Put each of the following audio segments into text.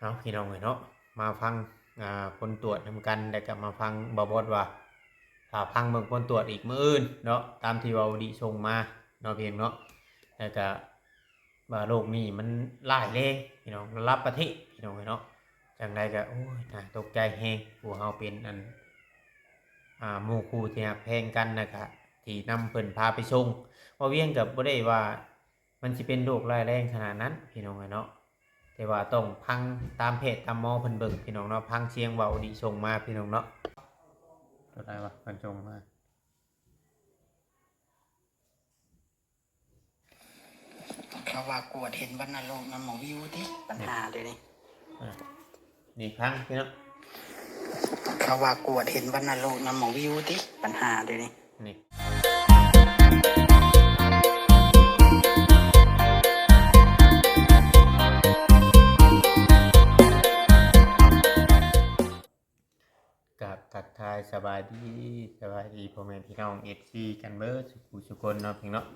เอาพี่น้องเนาะมาฟังผลตรวจนำกันแล้วก็มาฟังบอบอดว่าพังเบิ่งผลตรวจอีกมื้ออื่นเนาะตามที่เว้าดีส่งมาเนาะเพียงเนาะแล้วก็ว่าโรคนี้มันร้ายแรงพี่น้องระดับประเทศพี่น้องเนาะจังใดก็โอ้ยน่าตกใจแฮงผู้เฮาเป็นอันหมู่คู่ที่ฮักแพงกันนะครับที่นำเพิ่นพาไปส่งบ่เวียงก็บ่ได้ว่ามันสิเป็นโรคร้ายแรงขนาดนั้นพี่น้องเนาะ แต่ว่าต้องพังตามเพจตามหมอเพิ่นเบิ่งพี่น้องเนาะพังเสียงเว้าดีส่งมาพี่น้องเนาะตัวใดวะเพิ่นส่งมาเขาว่ากวดเห็นวันนรกมันหมอวิวที่ปัญหาเลยนี่นี่พังพี่น้องเขาว่ากวดเห็นวันนรกมันหมอวิวที่ปัญหาเลยนี่นี่กับทักทายสบายดีพ่อแม่พี่น้อง FC กันเบิดสุขคนเนาะพี่เนาะ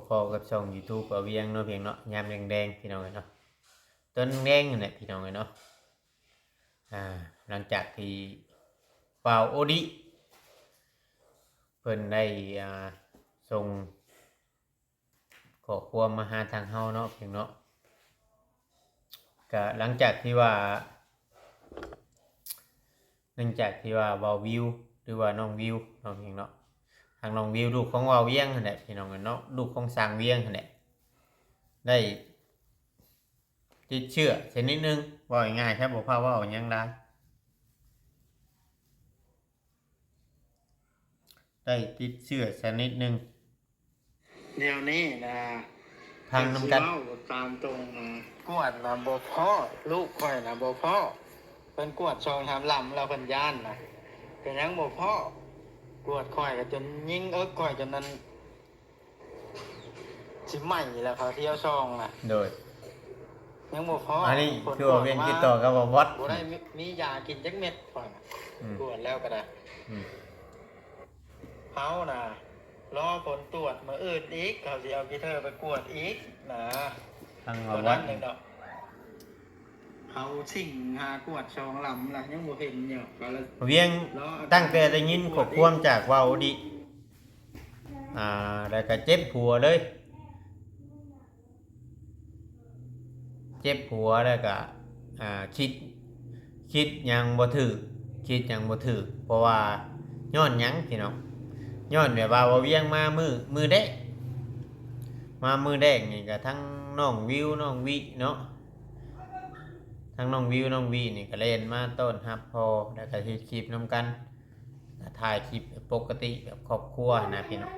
พอๆกับช่อง YouTube เอาเวียงเนาะพี่เนาะยามแดงๆพี่น้องเนาะต้นแดงนี่แหละพี่น้องเนาะหลังจากที่ฟาวโอดิเพิ่นได้ส่งขอความมาหาทางเฮาเนาะพี่เนาะก็หลังจากที่ว่าเว้าวิวหรือว่าน้องวิวน้องพี่เนาะทางน้องวิวลูกของเว้าเวียงนั่นแหละพี่น้องเนาะลูกของสร้างเวียงนั่นแหละได้ติดเชื้อชนิดนึงว่าง่ายๆครับบ่พาเว้าหยังได้ติดเชื้อชนิดนึงเดี๋ยวนี้นะพังน้ำกันตามตรงนะกวดนะบ่พ่อลูกข่อยนะบ่พ่อเป็นกวดชองทำลำเราเป็นย่านนะเป็นยังบ่พ่อกวดข่อยก็จนยิงข่อยจนนั้นสิใหม่แล้วเขาเที่ยวซองน่ะโดยยังบ่พออันนี้คือว่าเวียนติดต่อกับวัดบ่ได้มียากินจักเม็ดก่อนกวดแล้วก็ได้เฮาน่ะรอผลตรวจมื้ออื่นอีกเขาสิเอากีเทอร์ไปกวดอีกนะทางวัดนึงดอกเฮาสิ่งหากวดชองลำล่ะยังบ่เห็นอยู่ก็เลยเวียงตั้งแต่ได้ยินข้อความจากเว้าดิแล้วก็เจ็บหัวเลยเจ็บหัวแล้วก็คิดยังบ่ถูกเพราะว่าย้อนหยังพี่น้องย้อนแบบว่าเวียงมามือแดกนี่ก็ทั้งน้องวิวน้องวิเนาะทั้งน้องวิวน้องวินี่ก็เล่นมาต้นรับพอแล้วก็เฮ็ดคลิปนำกันถ่ายคลิปปกติแบบครอบครัวนะพี่น้อง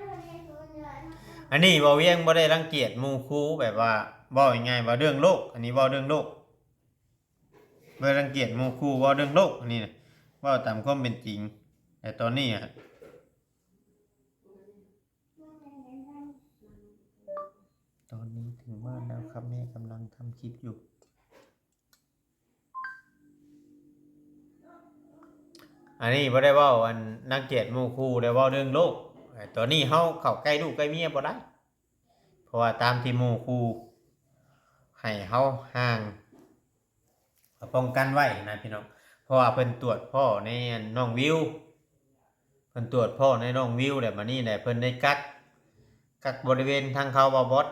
อันนี้บ่เวียงบ่ได้รังเกียจหมู่คู่แบบว่าบ่ง่ายๆว่าเรื่องโลกอันนี้บ่เรื่องโลกบ่รังเกียจหมู่คู่บ่เรื่องโลกอันนี้นะว่าตามความเป็นจริงแต่ตอนนี้ถึงบ้านแล้วครับแม่กำลังทำคลิปอยู่อันนี้บ่ได้เว้าอันรังเกียจหมู่คู่ได้เว้าเรื่องโลกตอนนี้เฮาเข้าใกล้ลูกใกล้เมียบ่ได้เพราะว่าตามที่หมู่คู่ให้เฮาห่างป้องกันไว้นะพี่น้องเพราะว่าเพิ่นตรวจพ่อในน้องวิวเพิ่นตรวจพ่อในน้องวิวแล้วมานี่แหละเพิ่นได้กักบริเวณทางเขาบ่บด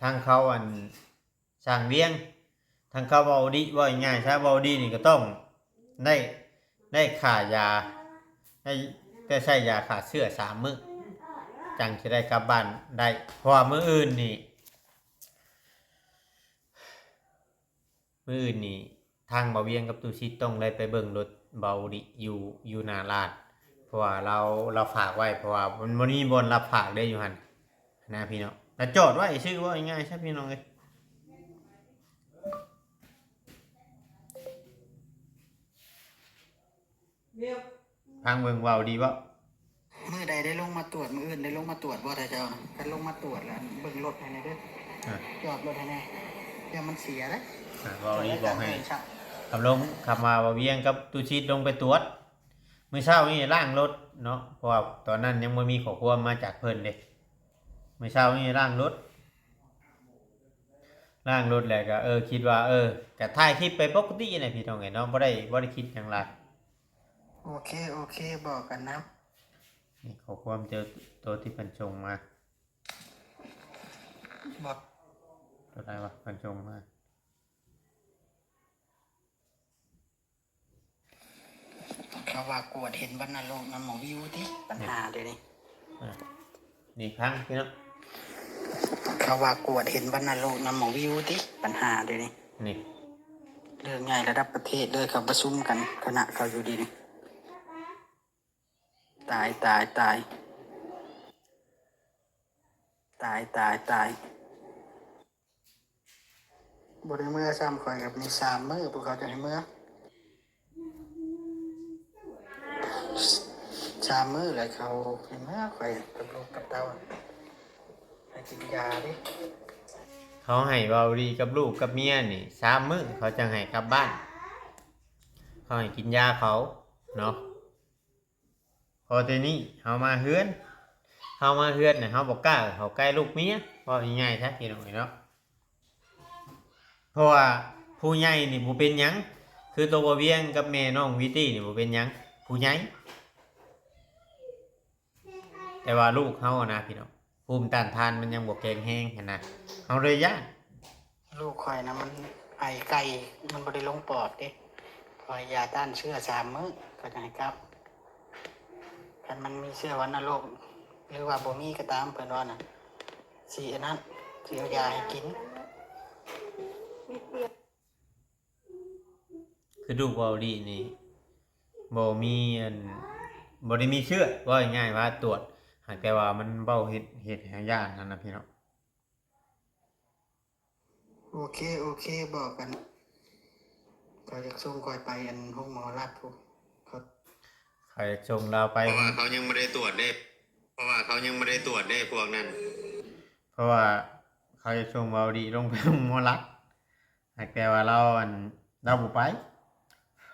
ทางเขาอันสร้างเวียงทางเขาเว้าดีว่าง่ายๆซะเว้าดีนี่ก็ต้องได้ค่ายาได้ใช้ยาฆ่าเชื้อ3 มื้อจังสิได้กลับบ้านได้เพราะว่ามื้ออื่นนี่ทางเบาเวียงกับตูชิดต้องได้ไปเบิ่งรถเบาดิอยู่หน้าร้านเพราะว่าเราฝากไว้เพราะว่ามันมีบนรับฝากได้อยู่หั่นนะพี่น้องแต่จอดไว้ชื่อว่าง่ายๆใช่พี่น้องเอ้ยพังเบิ่งเบาดีบ่มื้อใดได้ลงมาตรวจมื้ออื่นได้ลงมาตรวจบ่ถ้าเจ้าคันลงมาตรวจแล้วเบิ่งรถให้แน่เด้อจอดรถให้แน่เดี๋ยวมันเสียเด้เบาดีบอกให้ขับมาเบาเวียงกับตูชิดลงไปตรวจมื้อเช้านี่ล้างรถเนาะเพราะว่าตอนนั้นยังบ่มีข้อความมาจากเพิ่นเด้มื้อเช้านี่ล้างรถ ล้างรถแล้วก็คิดว่าก็ถ่ายคลิปไปปกติน่ะพี่น้องเอ้ยเนาะบ่ได้คิดหยังหลายโอเคโอเคบอกกันนะนี่ขอความเจอตัวที่เพิ่นส่งมาบอก ตัวใดวะเพิ่นส่งมา เขาว่ากวดเห็นบรรณโลกน้ำหมอวิวที่ปัญหาเดี๋ยวนี้ นี่พังพี่น้อง เขาว่ากวดเห็นบรรณโลกน้ำหมอวิวที่ปัญหาเดี๋ยวนี้ นี่ เรื่องใหญ่ระดับประเทศเลยเขาประชุมกันคณะเขาอยู่ดีนี่ตายตายตายตายตายตายบริเมื่อซ้ำคอยกับมี3 มื้อพวกเขาจะให้เมื่อ3 มื้อเลยเขาให้เมื่อคอยกับลูกกับเต้าให้กินยาดิ เขาให้เว้าดีกับลูกกับเมียนี่3มื้อเขาจะให้กลับบ้านเขาให้กินยาเขาเนาะพอทีนี้เฮามาเฮือนน่ะเฮาบ่กล้าเข้าใกล้ลูกเมียว่าง่ายๆซะพี่น้องเนาะเพราะว่าผู้ใหญ่นี่บ่เป็นหยังคือตัวบ่เวียงกับแม่น้องวิตี้นี่บ่เป็นหยังผู้ใหญ่แต่ว่าลูกเฮานะพี่น้องภูมิต้านทานมันยังบ่แข็งแรงหันนะเฮาเลยย้าน ลูกคอยนะมันไอไก่มันบริลงปอดเด้คอยยาต้านเชื้อ3 มื้อก็จะให้กลับคันมันมีเชื้อวัณโรคหรือว่าบ่มีก็ตามเพิ่นว่าน่ะสิอันนั้นสิเอายาให้กิน คือลูกเว้าดีนี่บ่มีบ่ได้มีเชื้อว่าง่ายๆว่าตรวจหากแต่ว่ามันเบ้าเฮ็ดให้ยากนั่นน่ะพี่น้อง โอเคโอเคบอกกันก็อยากส่งคอยไปอันห้องหมอรัดพูนเขา ใครส่งเราไป เพราะว่าเขายังไม่ได้ตรวจได้เพราะว่าเขายังไม่ได้ตรวจได้พวกนั้น เพราะว่าเขาจะส่งเว้าดีลงไปหมอรักหากแต่ว่าเราเราบ่ไป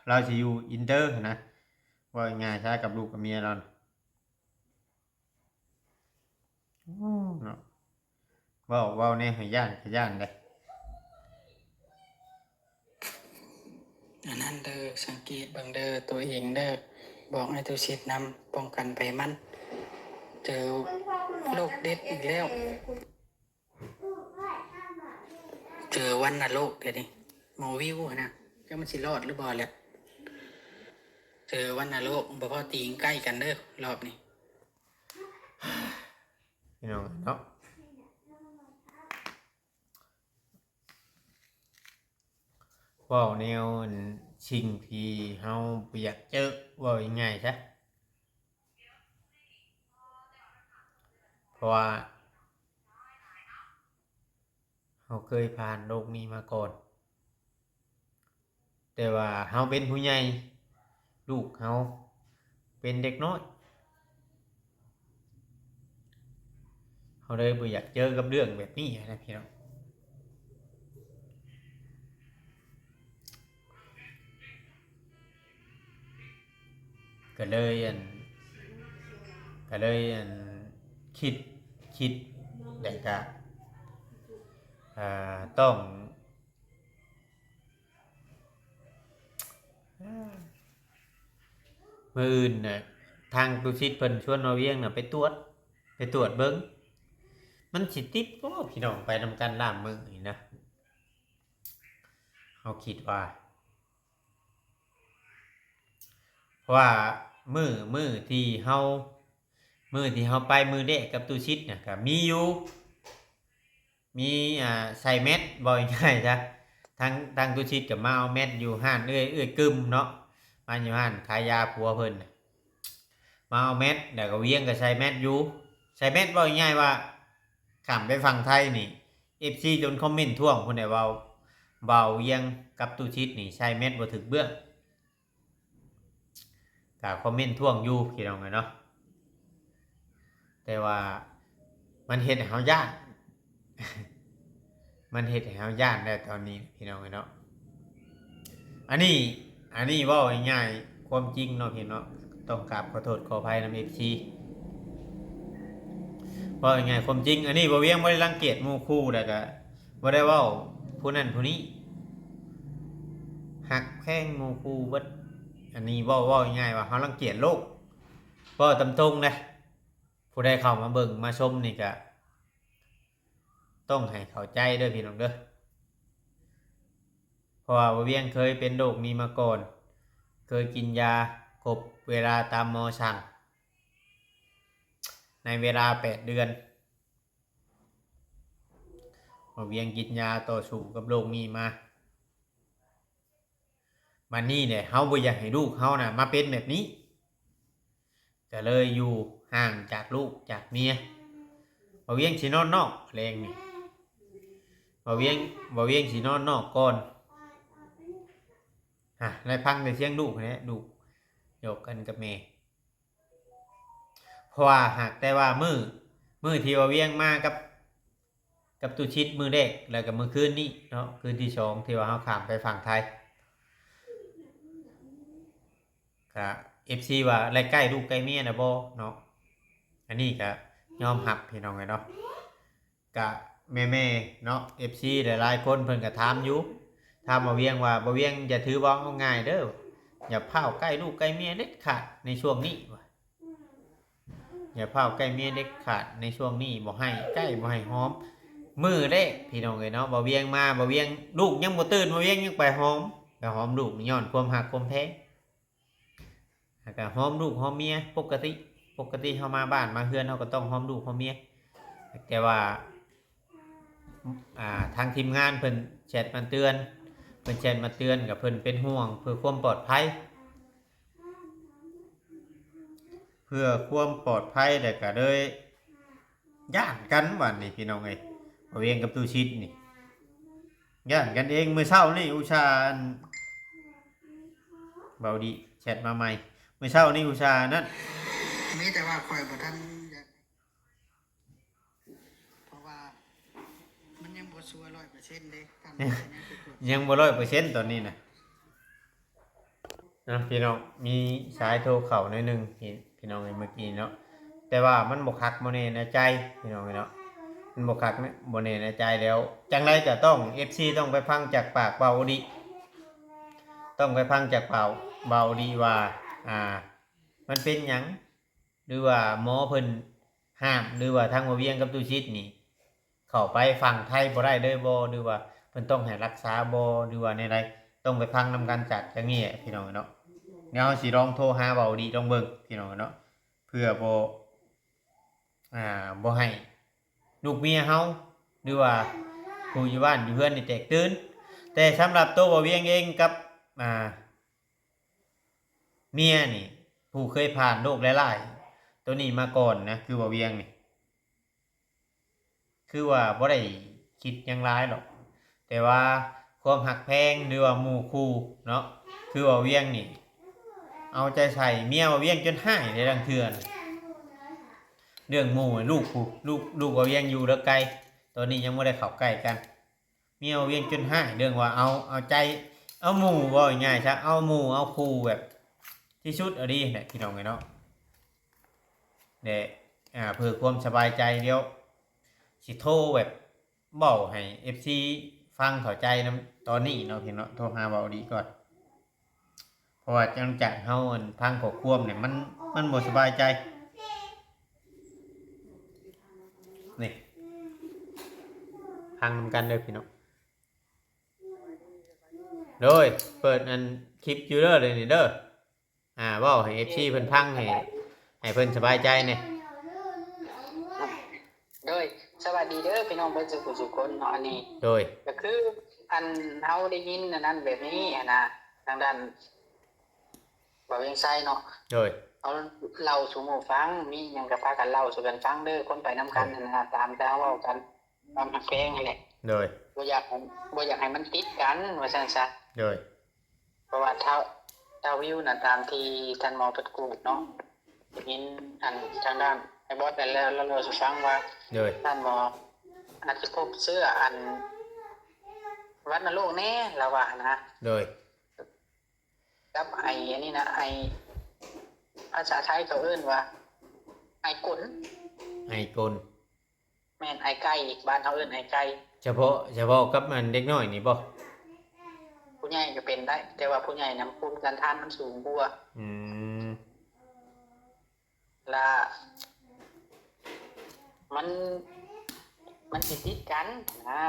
เราสิอยู่อินเตอร์นะว่าง่ายๆซะกับลูกกับเมียเราน่ะเนาะเว้าแน่ให้ย่านก็ย่านเด้ อันนั้นเด้อสังเกตเบิ่งเด้อตัวเองเด้อบอกให้ตัวชิดนำป้องกันไปมันเจอโรคเด็ดอีกแล้ว เจอวัณโรคเดี๋ยวนี้หมอวิวนะก็มันสิรอดหรือบ่แหละเจอวัณโรคบ่พอตีงใกล้กันเด้อรอบนี้ พี่น้องเนาะเว้าแนวสิ่งที่เฮาบ่อยากเจอว่าง่ายๆซะเพราะว่าเฮาเคยผ่านโลกนี้มาก่อนแต่ว่าเฮาเป็นผู้ใหญ่ลูกเฮาเป็นเด็กน้อยเฮาเลยบ่อยากเจอกับเรื่องแบบนี้นะพี่น้องก็เลยคิดแต่ก็ต้องมื้ออื่นน่ะทางตุชิตเพิ่นชวนมาเวียงน่ะไปตรวจเบิ่งมันสิติดบ่พี่น้องไปนำกันล่ามมื้อนี่นะเฮาคิดว่าเพราะว่ามื้อที่เฮาไปมื้อแรกกับตุชิตน่ะก็มีอยู่มีใส่แมสบ่ง่ายๆจ้ะทางตุชิตก็มาเอาแมสอยู่ห้านเอื้อยกึมเนาะมาอยู่ห้านขายยาผัวเพิ่นน่ะมาเอาแมสแล้วก็เวียงก็ใส่แมสอยู่ใส่แมสบ่ง่ายๆว่าข้ามไปฝั่งไทยนี่ FC จนคอมเมนต์ท่วงพุ่นน่ะเว้าเวียงกับตุชิตนี่ใส่แมสบ่ถึกเบื้องก็คอมเมนต์ท่วงอยู่พี่น้องเนาะแต่ว่ามันเฮ็ดให้เฮาย้าน มันเฮ็ดให้เฮาย้านได้ตอนนี้พี่น้องเนาะอันนี้เว้าง่ายๆความจริงเนาะพี่เนาะต้องกราบขอโทษขออภัยนำ FC เว้าง่ายๆความจริงอันนี้บ่เวียงบ่ได้รังเกียจหมู่คู่แล้วก็บ่ได้เว้า ผู้นั้นผู้นี้หักแพงหมู่คู่เบิดอันนี้เว้าง่ายๆว่าเฮารังเกียจโลกเว้าตามตรงนะผู้ใดเข้ามาเบิ่งมาชมนี่ก็ต้องให้เข้าใจเด้อพี่น้องเด้อเพราะว่าบ่เวียงเคยเป็นโรคนี้มาก่อนเคยกินยาครบเวลาตามหมอสั่งในเวลา8 เดือนบ่เวียงกินยาต่อสู้กับโรคนี้มาบัดนี้เนี่ยเฮาบ่อยากให้ลูกเฮาน่ะมาเป็นแบบนี้ก็เลยอยู่ห่างจากลูกจากเมียบ่เวียงสินอนนอกแรงนี่บ่เวียงสินอนนอกก่อนได้พังได้เสียงลูกเนี่ยลูกโยกกันกับแม่เพราะว่าหากแต่ว่ามื้อที่บ่เวียงมากับตุชิดมื้อแรกแล้วก็มื้อคืนนี้เนาะคืนที่สองที่ว่าเฮาข้ามไปฝั่งไทยก็ FC ว่าไล่ใกล้ลูกใกล้เมียน่ะบ่เนาะอันนี้ก็ยอมรับพี่น้องเนาะก็แม่ๆเนาะ FC หลายๆคนเพิ่นก็ถามอยู่ถามบ่เวียงว่าบ่เวียงอย่าถือว่าเอาง่ายเด้ออย่าพาใกล้ลูกใกล้เมียเด็ดขาดในช่วงนี้อย่าพาใกล้เมียเด็ดขาดในช่วงนี้บ่ให้ใกล้บ่ให้หอมมื้อแรกพี่น้องเอ้ยเนาะบ่เวียงมาบ่เวียงลูกยังบ่ตื่นบ่เวียงยังไปหอมก็หอมลูกย้อนความรักความแพงก็หอมลูกหอมเมียปกติเฮามาบ้านมาเฮือนเฮาก็ต้องหอมลูกหอมเมียแต่ว่าทางทีมงานเพิ่นแชทมาเตือนกับเพิ่นเป็นห่วงเพื่อความปลอดภัยแต่ก็เลยย่านกันวันนี้พี่น้องเอ้ยบ่เวียงกับตู้ชิดนี่ย่านกันเองมื้อเช้านี่อุชาเบาดีแชทมาใหม่มื้อเช้านี่อุชานั่น มีแต่ว่าข่อยบ่ทันอยากเพราะว่ามันยังบ่ชัวร์ 100% เด้กันยังไปกด ยังบ่100%ตอนนี้นะพี่น้องมีสายโทรเข้าหน่อยนึงพี่น้องเมื่อกี้เนาะแต่ว่ามันบ่คักบ่แน่ในใจพี่น้องเนาะมันบ่คักบ่แน่ในใจแล้วจังไรก็ต้อง FC ต้องไปฟังจากปากเบาดีต้องไปฟังจากเบาดีว่ามันเป็นหยังหรือว่าหมอเพิ่นห้ามหรือว่าทางบ่เวียงกับตุชิดนี่เข้าไปฝั่งไทยบ่ได้เด้อบ่หรือว่าเพิ่นต้องให้รักษาบ่หรือว่าในใดต้องไปฟังนำกันจากจังนี้พี่น้องเนาะเดี๋ยวสิลองโทรหาเบาดีลองเบิ่งพี่น้องเนาะเพื่อบ่ให้ลูกเมียเฮาหรือว่าผู้อยู่บ้านอยู่เฮือนนี่แตกตื่นแต่สำหรับตัวบ่เวียงเองกับเมียนี่ผู้เคยผ่านโรคหลายๆตัวนี้มาก่อนนะคือบ่เวียงนี่คือว่าบ่ได้คิดหยังร้ายหรอกแต่ว่าความหักแพงหรือว่าหมู่คู่เนาะคือบ่เวียงนี่เอาใจใส่เมียบ่เวียงจนหายในบางเทื่อเรื่องหมู่ลูกบ่เวียงอยู่เด้อไกลตอนนี้ยังบ่ได้เข้าใกล้กันเมียบ่เวียงจนหายเรื่องว่าเอาใจเอาหมู่บ่ง่ายๆซะเอาหมู่เอาคู่แบบที่สุดเอาดีเนี่ยพี่น้องเนาะเด้เพื่อความสบายใจเดี๋ยวสิโทรแบบเว้าให้ FC ฟังเข้าใจนำตอนนี้เนาะพี่เนาะโทรหาเว้าดีก่อนเพราะว่าจังจักเฮาทางครอบครัวเนี่ยมันบ่สบายใจนี่ฟังนำกันเด้อพี่น้องโดยเปิดอันคลิปอยู่เด้อเลยนี่เด้อเว้าให้ FC เพิ่นฟังให้เพิ่นสบายใจแน่โดยสวัสดีเด้อพี่น้องเพิ่นสุขคนเนาะอันนี้โดยก็คืออันเฮาได้ยินอันนั้นแบบนี้นะทางด้านบ่าวเวียงไซเนาะโดยเอาเล่าสู่หมู่ฟังมีหยังก็พากันเล่าสู่กันฟังเด้อคนไปนำกันนั่นนะตามที่เฮาเว้ากันตามฮักแพงนั่นแหละโดยบ่อยากให้มันติดกันว่าซั่นซะโดยเพราะว่าถ้าวิวน่ะตามที่ท่านหมอเพิ่นกูดเนาะได้ยินอันทางด้านไอ้บอสแล้วเราสิฟังว่าท่านหมออาจจะพบเสื้ออันวัดนรกแน่ละว่านะโดยกับอันนี้นะภาษาไทยเขาเอิ้นว่าไอกล แม่นไอ้ไก่อีกบ้านเขาเอิ้นไอ้ไก่เฉพาะกับมันเด็กน้อยนี่บ่ผู้ใหญ่ก็เป็นได้ แต่ว่าผู้ใหญ่นำภูมิต้านทานมันสูงกว่าอืมและมันสิติดกันนะ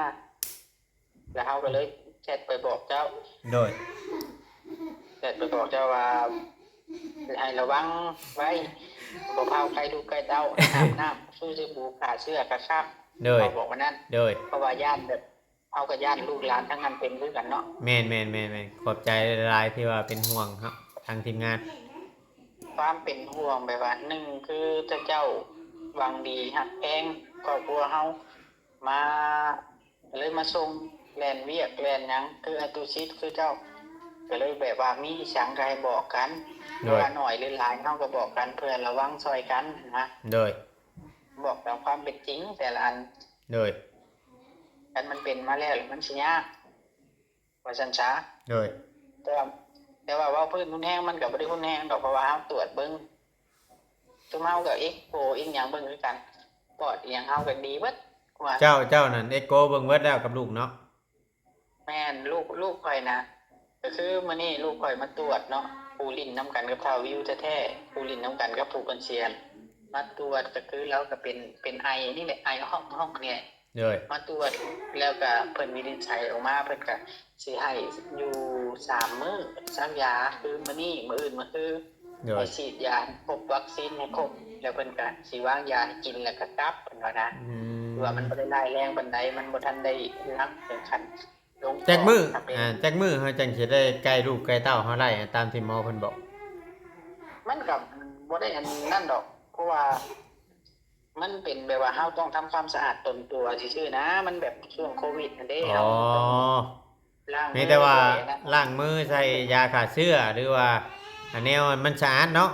แล้วเขาก็เลยแชทไปบอกเจ้าโดยแชทไปบอกเจ้าว่าให้ระวังไว้บ่พาใครดูใกล้เต้าอาบน้ำสู้สบู่ขาเสื้อกระชับโดยเขาบอกว่านั้นโดยเพราะว่าญาติแบบเอากับญาติลูกหลานทั้งนั้นเป็นคือกันเนาะแม่นขอบใจหลายๆที่ว่าเป็นห่วงครับทางทีมงานความเป็นห่วงแบบว่าหนึ่งคือเจ้าหวังดีฮักแพงครอบครัวเฮามาเลยมาส่งแลนเวียกแลนหยังคืออตุชิตคือเจ้าก็เลยแบบว่ามีสังใดบอกกันว่าหน่อยหรือหลายเฮาก็บอกกันเพื่อระวังซอยกันนะโดยบอกตามความเป็นจริงแต่ละอันโดยกันมันเป็นมาแล้วมันสิยากว่าซั่นซะโดยแต่ว่าเว้าพื้นหุ้นแห้งมันก็บ่ได้หุ้นแห้งดอกเพราะว่าเฮาตรวจเบิ่งซุมเฮาก็เอ็กโกอีกหยังเบิ่งคือกันปอดอีหยังเฮาก็ดีเบิดว่าเจ้านั่นเอ็กโกเบิ่งเบิดแล้วกับลูกเนาะแม่นลูกข่อยนะก็คือมื้อนี้ลูกข่อยมาตรวจเนาะปูลิ้นนํกันกับท้าววิวแท้ๆปูลิ้นนํกันกับผู้บัญเชียนมาตรวจก็คือแล้วก็เป็นไอนี่แหละไอห้องเนี่ยมาตรวจแล้วก็เพิ่นวินิจฉัยออกมาเพิ่นก็สิให้อยู่3มื้อซักยาคือมื้อนี้มื้ออื่นมื้อคือให้ฉีดยาครบวัคซีนให้ครบแล้วเพิ่นก็สิวางยาให้กินแล้วก็กลับเพิ่นว่านะว่ามันบ่ได้ร้ายแรงปานใดมันบ่ทันได้หนักถึงขั้นลงจักมื้อเฮาจังสิได้ใกล้ลูกใกล้เต้าเฮาได้ตามที่หมอเพิ่นบอกมันก็บ่ได้อันนั้นดอกเพราะว่ามันเป็นแบบว่าเฮาต้องทำความสะอาดตนตัวซื่อๆนะมันแบบช่วงโควิดนั่นเด้เฮามีแต่ว่าล้างมือใส่ยาฆ่าเชื้อหรือว่าอันแนวมันสะอาดเนาะ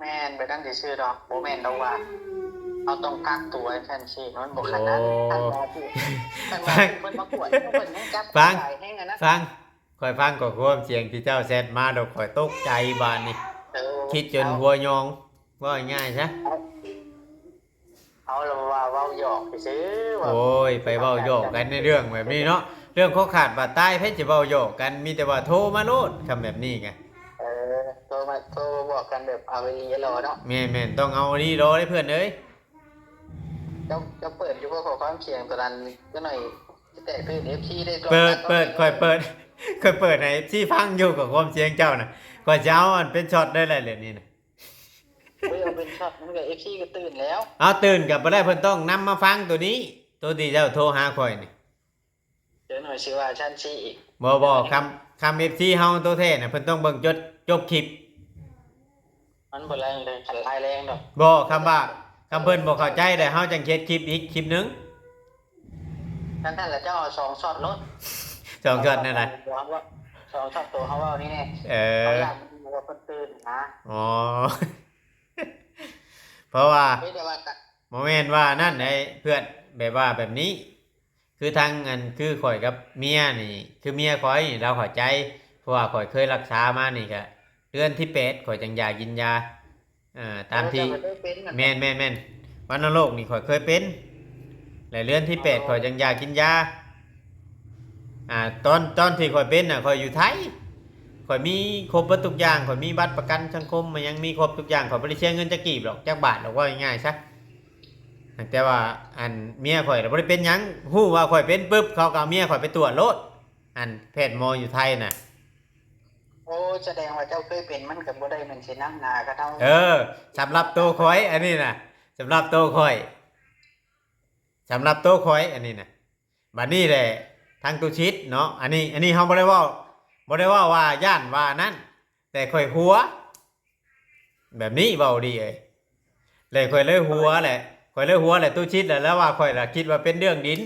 แม่นไปนั่นซื่อๆดอกบ่แม่นดอกว่าเอาต้องกักตัวจังซี่มันบ่ขนาดนั้นท่านเพิ่นมากวดเพิ่นยังจับได้แฮงอ่ะนะฟังค่อยฟังก็ความเสียงที่เจ้าแซดมาดอกข่อยตกใจบาดนี้คิดจนหัวยองว่าง่ายซะเอาล่ะว่าเว้าหยอกซื่อว่าโอ้ยไปเว้าหยอกกันในเรื่องแบบนี้เนาะเรื่องเขาขาดบาดตายเพิ่นสิเว้าหยอกกันมีแต่ว่าโทรมาโลดคำแบบนี้ไงโทรบอกกันแบบเอาอีหลีรอเนาะแม่นๆต้องเอาอีหลีรอเด้เพื่อนเอ้ยจะเปิดอยู่บ่ขอความเสียงตัวนั้นจักหน่อยแต่คือ FC ได้ค่อยเปิดให้ FC ฟังอยู่กับความเสียงเจ้าน่ะก็จะเอาอันเป็นช็อตได้แหละนี่น่ะเอาเป็นช็อตมันก็ FC ก็ตื่นแล้วเอาตื่นก็บ่ได้เพิ่นต้องนำมาฟังตัวนี้ตัวที่เจ้าโทรหาข่อยนี่เดี๋ยวหน่อยสิว่าชั้น4อีกบ่คำ FC เฮาตัวแท้น่ะเพิ่นต้องเบิ่งจบคลิปมันบ่แรงเลยขันลายแรงดอกบ่คำเพิ่นบ่เข้าใจได้เฮาจังเฮ็ดคลิปอีกคลิปนึงนั่นแหละเจ้า2ช็อตรถ2ช็อตนั่นน่ะ2ช็อตตัวเฮาเว้านี่แน่เขาอยากว่าเพิ่นตื่นนะอ๋อเพราะว่าบ่แม่นว่านั่นไอ้เพื่อนแบบว่าแบบนี้คือทางอันคือข่อยกับเมียนี่คือเมียข่อยเราเข้าใจเพราะว่าข่อยเคยรักษามานี่ก็เดือนที่8ข่อยจังยากินยาตามที่แม่นวัณโรคนี่ข่อยเคยเป็นและเดือนที่8ข่อยจังยากินยาตอนที่ข่อยเป็นน่ะข่อยอยู่ไทยข่อยมีครบทุกอย่างข่อยมีบัตรประกันสังคมมันยังมีครบทุกอย่างข่อยบ่ได้เสียเงินจักกีบหรอกจักบาทหรอกว่าง่ายๆซะแต่ว่าอันเมียข่อยบ่ได้เป็นหยังฮู้ว่าข่อยเป็นปึ๊บเขาก็เอาเมียข่อยไปตรวจโลดอันแพทย์หมออยู่ไทยน่ะโอ้แสดงว่าเจ้าเคยเป็นมันก็บ่ได้มันสินั่งหน้าก็เท่าสำหรับตัวข่อยอันนี้น่ะสำหรับตัวข่อยอันนี้น่ะบัดนี้แหละทางตุชิดเนาะอันนี้เฮาบ่ได้เว้าว่าย่านว่านั้นแต่ข่อยหัวแบบนี้เว้าดีเอ้ยเลยข่อยเลยหัวแหละตุชิดแล้วว่าข่อยล่ะคิดว่าเป็นเรื่องดิน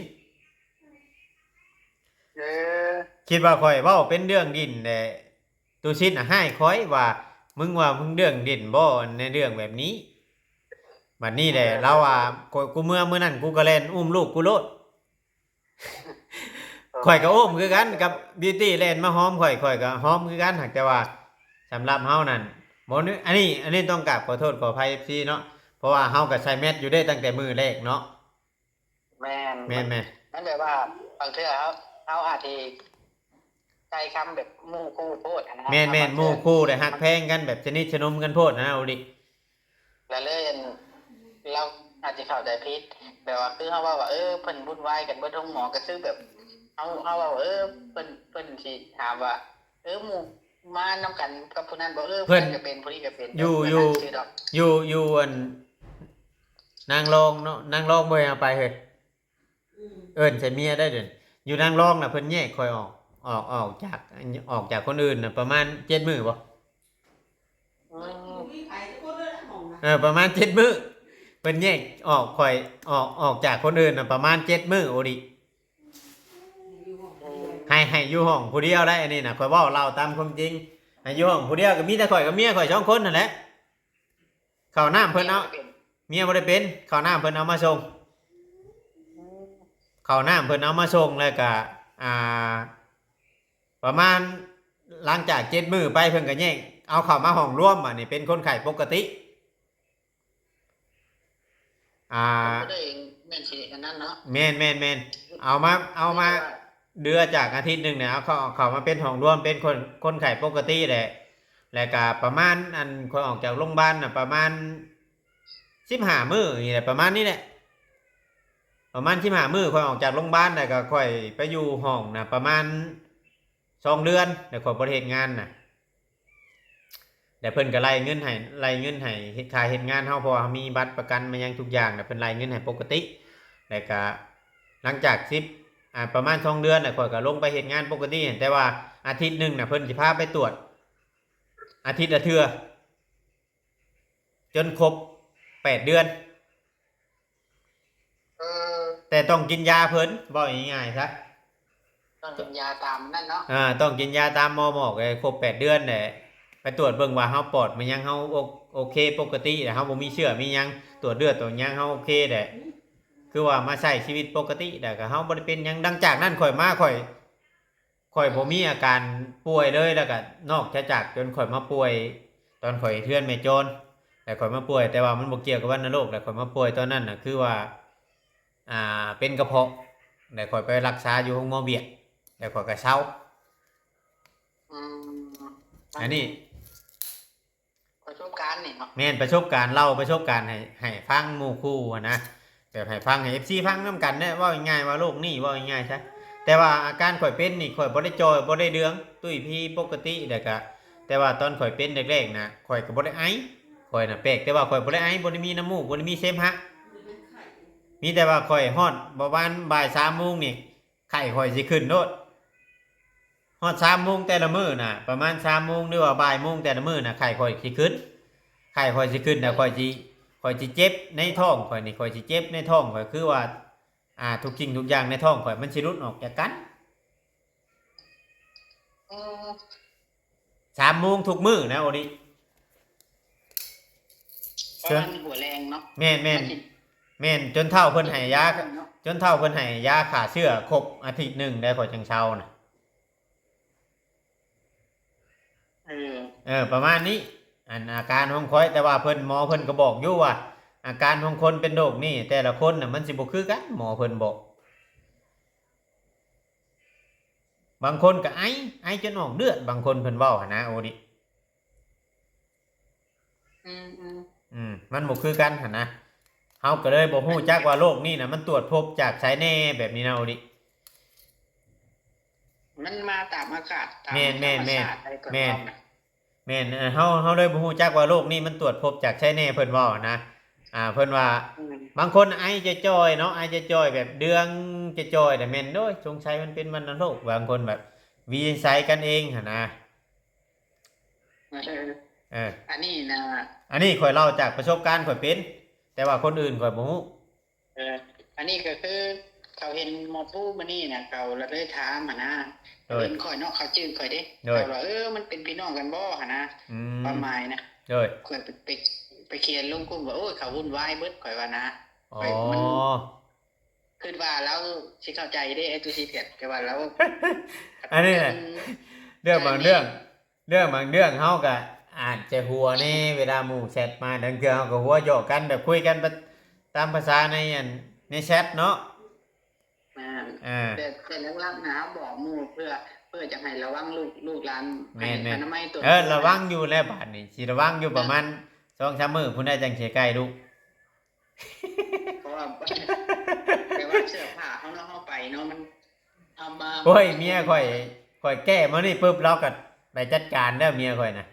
คิดว่าข่อยเว้าเป็นเรื่องดินแหละตุชิดน่ะให้ข่อยว่ามึงเรื่องดินบ่ในเรื่องแบบนี้บัดนี้แหละเราว่ากูเมื่อนั้นกูก็เล่นอุ้มลูกกูโลดข่อยก็อุ้มคือกันกับบิวตี้เล่นมาหอมข่อยก็หอมคือกันหากแต่ว่าสำหรับเฮานั่นบ่นึอันนี้ต้องกราบขอโทษขออภัย FC เนาะเพราะว่าเฮาก็ใส่แมสอยู่ได้ตั้งแต่มื้อแรกเนาะ แม่น แม่น นั่นแปลว่าบางเทื่อเขาอาจจะใช้คำแบบหมู่คู่โพดนะ แม่นหมู่คู่ได้ฮักแพงกันแบบชนิดชนมกันโพดนะโอดิ แล้วเลยเราอาจจะเข้าใจผิดแบบว่าคือเขาว่าเพิ่นวุ่นวายกันเบิดห้องหมอก็คือแบบเขาว่าเพิ่นสิถามว่าหมู่มานำกันกับผู้นั้นบ่เพิ่นก็เป็นผู้นี้ก็เป็นอยู่อันนางรองเนาะนางรองบ่ให้เอาไปเฮ้ยเอิ้นใส่เมียได้เด้ออยู่นางรองน่ะเพิ่นแยกค่อยออกจากคนอื่นน่ะประมาณ7มื้อบ่ประมาณ7มื้อเพิ่นแยกออกค่อยออกจากคนอื่นน่ะประมาณ7มื้อโอดิให้อยู่ห้องผู้เดียวได้อันนี้น่ะค่อยเว้าเล่าตามความจริงให้อยู่ห้องผู้เดียวก็มีแต่ข่อยกับเมียข่อย2คนนั่นแหละข้าวน้ำเพิ่นเอาเมียบ่ได้เป็นข้าวน้ำเพิ่นเอามาส่งข้าวน้ำเพิ่นเอามาส่งแล้วก็ประมาณหลังจาก7มื้อไปเพิ่นก็แยกเอาเข้ามาห้องร่วมอันนี้เป็นคนไข้ปกติบ่ได้แม่นสิอันนั้นเนาะแม่นเอามาเดือจากอาทิตย์นึงเนี่ยเอาเข้ามาเป็นห้องร่วมเป็นคนไข้ปกติแหละแล้วก็ประมาณอันคนออกจากโรงพยาบาลน่ะประมาณ15มื้อนี่แหละประมาณนี้แหละประมาณ15มื้อค่อยออกจากโรงพยาบาลแล้วก็ค่อยไปอยู่ห้องน่ะประมาณ2 เดือนแล้วค่อยบ่เฮ็ดงานน่ะแต่เพิ่นก็ไล่เงินให้เฮ็ดค่าเฮ็ดงานเฮาเพราะว่าเฮามีบัตรประกันมายังทุกอย่างน่ะเพิ่นไล่เงินให้ปกติแล้วก็หลังจากประมาณ2 เดือนน่ะค่อยก็ลงไปเฮ็ดงานปกติแต่ว่าอาทิตย์นึงน่ะเพิ่นสิพาไปตรวจอาทิตย์ละเทื่อจนครบ8 เดือนแต่ต้องกินยาเพิ่นบอกง่ายๆซะต้องกินยาตามนั่นเนาะต้องกินยาตามหมอบอกครบ8 เดือนแหละไปตรวจเบิ่งว่าเฮาปอดมันยังเฮาโอเคปกติแต่เฮาบ่มีเชื้อมีหยังตรวจเลือดตัวหยังเฮาโอเคแหละคือว่ามาใช้ชีวิตปกติแต่ก็เฮาบ่ได้เป็นหยังดังจากนั้นค่อยบ่มีอาการป่วยเลยแล้วก็นอกจากจนค่อยมาป่วยตอนข่อยเทือนแม่โจรแต่ข่อยมาป่วยแต่ว่ามันบ่เกี่ยวกับวัณโรคแต่ข่อยมาป่วยตอนนั้นน่ะคือว่าเป็นกระเพาะแต่ข่อยไปรักษาอยู่โรงหมอเบียดแต่ข่อยก็เซาอันนี้ประสบการณ์นี่เนาะแม่นประสบการณ์เล่าประสบการณ์ให้ฟังหมู่คู่นะแบบให้ฟังให้ FC ฟังนำกันเนี่ยว่าง่ายๆว่าโรคนี้ว่าง่ายๆซะแต่ว่าอาการข่อยเป็นนี่ข่อยบ่ได้จอยบ่ได้เดืองตุ้ยพี่ปกติแต่ว่าตอนข่อยเป็นแรกๆนะข่อยก็บ่ได้ไอข่อยน่ะแปลกแต่ว่าข่อยบ่ได้ไอบ่ได้มีน้ำมูกบ่ได้มีเสมหะมีแต่ว่าข่อยฮอดประมาณบ่าย3 โมงนี่ไข้ข่อยสิขึ้นโลดฮอด3 โมงแต่ละมื้อน่ะประมาณ3 โมงหรือว่าบ่ายโมงแต่ละมื้อน่ะไข้ข่อยสิขึ้นไข้ข่อยสิขึ้นน่ะข่อยสิเจ็บในท้องข่อยนี่ข่อยสิเจ็บในท้องข่อยคือว่าทุกสิ่งทุกอย่างในท้องข่อยมันสิหลุดออกจากกัน3 โมงทุกมื้อนะโอดิประมาณหัวแรงเนาะแม่นจนเท่าเพิ่นให้ยาฆ่าเชื้อครบอาทิตย์นึงได้ข่อยจังเช้าน่ะประมาณนี้อาการของข่อยแต่ว่าหมอเพิ่นก็บอกอยู่ว่าอาการของคนเป็นโรคนี่แต่ละคนน่ะมันสิบ่คือกันหมอเพิ่นบอกบางคนก็ไอจนออกเลือดบางคนเพิ่นเว้าหั่นนะโอดิมันบ่คือกันหั่นนะเฮาก็เลยบ่ฮู้จักว่าโรคนี้น่ะมันตรวจพบจากไสแน่แบบนี้นะโอดิมันมาตามอากาศตามแม่นเฮาเลยบ่ฮู้จักว่าโรคนี้มันตรวจพบจากไสแน่เพิ่นเว้านะเพิ่นว่าบางคนไอจะจ่อยเนาะไอจะจ่อยแบบเดืองจะจ่อยแต่แม่นโดยสงสัยมันเป็นวัณโรคบางคนแบบวิจัยกันเองหั่นนะอันนี้นะอันนี้ข่อยเล่าจากประสบการณ์ข่อยเป็นแต่ว่าคนอื่นข่อยบ่ฮู้อันนี้ก็คือเขาเห็นหมอผู้มื้อนี้น่ะเขาเลยถามหั่นนะเห็นข่อยเนาะเขาจื้อข่อยเด้เขาว่ามันเป็นพี่น้องกันบ่หั่นนะประมาณนะข่อยไปเขียนลงกลุ่มว่าโอ้ยเขาวุ่นวายเบิดข่อยว่านะข่อยมันคิดว่าแล้วสิเข้าใจได้ไอ้ตัวสิเถียดแต่ว่าแล้วอันนี้น่ะเรื่องบางเรื่องเฮาก็อาจจะหัวนี่เวลาหมู่แชทมาดังเทื่อเฮาก็หัวโยกกันแบบคุยกันตามภาษาในแชทเนาะ แต่หลักๆนะบอกหมู่เพื่อจะให้ระวังลูกหลานให้อนามัยตัว ระวังอยู่แล้วบาดนี้สิระวังอยู่ประมาณ 2-3 มื้อพุ่นได้จังสิใกล้ลูก เพราะว่าแต่ว่าเสื้อผ้าเขาเนาะเข้าไปเนาะมันทำมา โอ้ยเมียข่อยแก้มานี่ปุ๊บเราก็ไปจัดการแล้วเมียข่อยน่ะ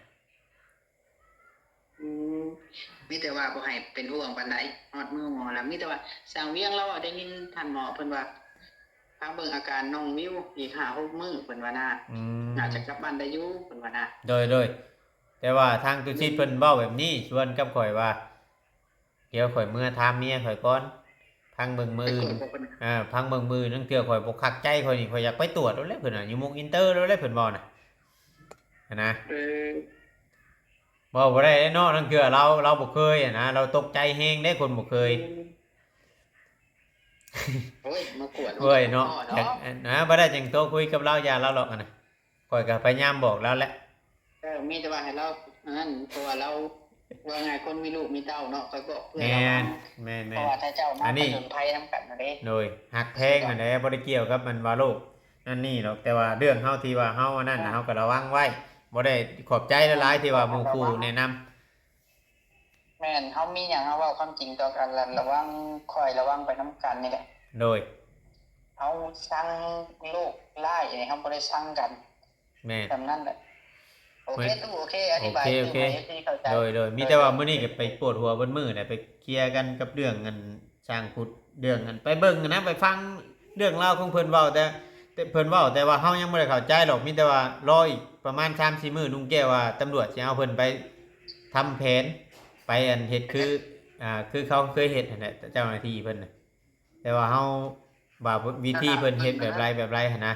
มีแต่ว่าบ่ให้เป็นห่วงปานใดฮอดมือหมอแล้วมีแต่ว่าสร้างเวียงเราได้ยินท่านหมอเพิ่นว่าฟังเบิ่งอาการน้องวิวอีก5-6 มื้อเพิ่นว่าน่าน่าจะกลับบ้านได้อยู่เพิ่นว่าน่าโดยแต่ว่าทางตุชิตเพิ่นเว้าแบบนี้ชวนกับข่อยว่าเดี๋ยวข่อยเมื่อถามเมียข่อยก่อนพังเบิ่งมือพังเบิ่งมือนั่นเทื่อข่อยบ่คักใจข่อยนี่ข่อยอยากไปตรวจแล้วแหละเพิ่นน่ะอยู่มุกอินเตอร์แล้วแหละเพิ่นบอกน่ะนะบ่ได้เนาะนั่นคือเราบ่เคยนะเราตกใจแฮงได้คนบ่เคยโอ้ยมากวด เว้ยเนาะนะบ่ได้จังโตคุยกับเราอย่าเราหรอกนะข่อยก็พยายามบอกแล้วแหละมีแต่ว่าให้เรานั่นเพราะว่าเราว่าไงคนมีลูกมีเต้าเนาะค่อยบอกเพื่อแม่นเพราะว่าถ้าเจ้ามาผจญภัยนำกันนั่นเด้โดยหักแพงอันใดบ่ได้เกี่ยวกับมันว่าโลกนั่นนี่หรอกแต่ว่าเรื่องเฮาที่ว่าเฮาอันนั้นน่ะเฮาก็ระวังไว้บ่ได้ขอบใจหลายๆที่ว่าหมู่ครูแนะนำแม่นเฮามีหยังเฮาเว้าความจริงต่อกันแล้วระวังคอยระวังไปนำกันนี่แหละโดยเฮาสั่งลูกหลายนี่เฮาบ่ได้สั่งกันแม่นแบบนั้นแหละโอเคอธิบายโอเคโดยมีแต่ว่ามื้อนี้ก็ไปปวดหัวเบิดมื้อน่ะไปเคลียร์กันกับเรื่องเงินสร้างพุทธเรื่องนั้นไปเบิ่งนะไปฟังเรื่องราวของเพิ่นเว้าแต่เพิ่นเว้าแต่ว่าเฮายังบ่ได้เข้าใจหรอกมีแต่ว่ารออีกประมาณ 3-4 มื้อลุงแก้วว่าตำรวจสิเอาเพิ่นไปทำแผนไปอันเฮ็ดคือเขาเคยเฮ็ดนั่นแหละเจ้าหน้าที่เพิ่นน่ะแต่ว่าเฮาว่าวิธีเพิ่นเฮ็ดแบบไรหั่นนะ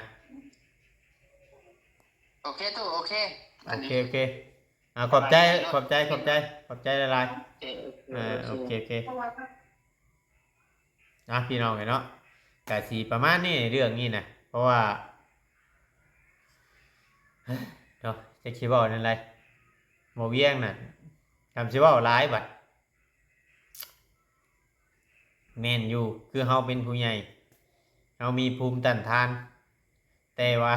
โอเคตู้โอเคขอบใจหลายๆโอเคพี่น้องเนาะก็สิประมาณนี้เรื่องนี้นะเพราะว่าเนาะจะคิดว่านั่นไรหมอเวียงน่ะทำสิว่าหลายบัดแม่นอยู่คือเฮาเป็นผู้ใหญ่เฮามีภูมิต้านทานแต่ว่า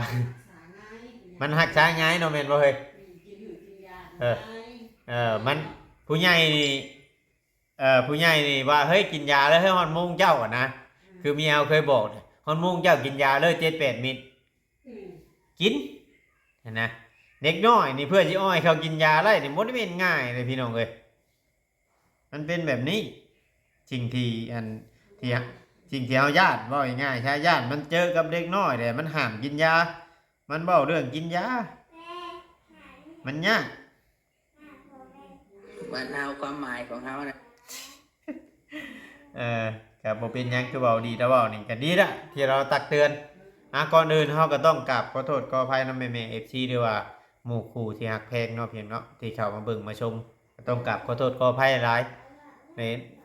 มันหักษาง่ายเนาะแม่นบ่เฮ้ยมันผู้ใหญ่นี่ว่าเฮ้ยกินยาแล้วเฮ้ยฮอร์โมนเจ้าอ่ะนะคือเมียเคยบอกฮอร์โมนเจ้ากินยาเลย7-8 เม็ดกินนะเด็กน้อยนี่เพื่อสิอ้อยเขากินยาไรนี่บ่ได้เป็นง่ายเลยพี่น้องเอ้ยมันเป็นแบบนี้สิ่งที่เฮาญาติเว้าง่ายๆใช่ญาติมันเจอกับเด็กน้อยแต่มันห้ามกินยามันเว้าเรื่องกินยามันยากว่าแนวความหมายของเขานะกับบ่เป็นหยังคือเว้าดีแต่เว้านี่ก็ดีละที่เราตักเตือนก่อนอื่นเฮาก็ต้องกราบขอโทษขออภัยนำแม่ๆ FC ด้วยว่าหมู่คู่ที่ฮักแพงเนาะเพียงเนาะที่เข้ามาเบิ่งมาชมก็ต้องกราบขอโทษขออภัยหลาย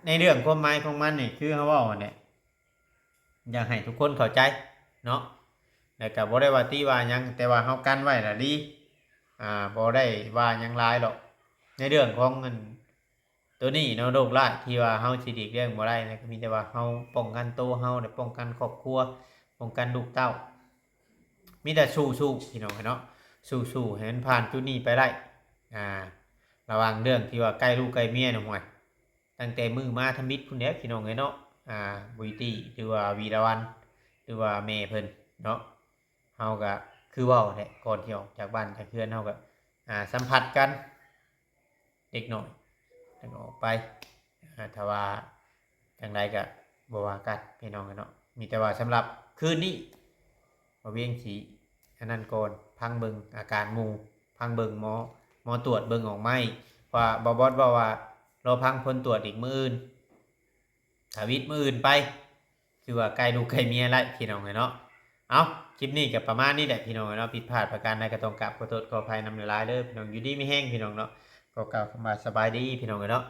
ในเรื่องความหมายของมันนี่คือเฮาเว้าเนี่ยอยากให้ทุกคนเข้าใจเนาะแล้วก็บ่ได้ว่าติว่าหยังแต่ว่าเฮากันไว้ล่ะดีบ่ได้ว่าหยังหลายหรอกในเรื่องของเงินตัวนี้เนาะโรคร้ายที่ว่าเฮาสิหลีกเลี่ยงบ่ได้นะก็มีแต่ว่าเฮาป้องกันตัวเฮาได้ป้องกันครอบครัวป้องกันลูกเต้ามีแต่สู้ๆพี่น้องเนาะสู้ๆให้มันผ่านจุดนี้ไปได้ระวังเรื่องที่ว่าใกล้ลูกใกล้เมียน่ะห่วยตั้งแต่มือมาทำมิตรพุ่นแหละพี่น้องเนาะบุยตี้หรือว่าวีรวันหรือว่าแม่เพิ่นเนาะเฮาก็คือเว้าแหละก่อนที่ออกจากบ้านจากเรือนเฮาก็สัมผัสกันเด็กน้อยแล้วก็ออกไปถ้าว่าจังไดก็บ่ว่ากันพี่น้องเนาะมีแต่ว่าสำหรับคืนนี้บ่เวียงสิอันนั้นก่อนพังเบิ่งอาการหมู่พังเบิ่งหมอตรวจเบิ่งออกไหมว่าบ่บอสว่ารอพังผลตรวจอีกมื้ออื่นถ้าวิทย์มื้ออื่นไปคือว่าใกล้ลูกใกล้เมียแล้วพี่น้องเนาะเอาคลิปนี้ก็ประมาณนี้แหละพี่น้องเนาะผิดพลาดประการใดก็ต้องกราบขอโทษขออภัยนำหลายๆเด้อพี่น้องอยู่ดีมีแห้งพี่น้องเนาะก็กล่าวคำว่าสบายดีพี่น้องเนาะ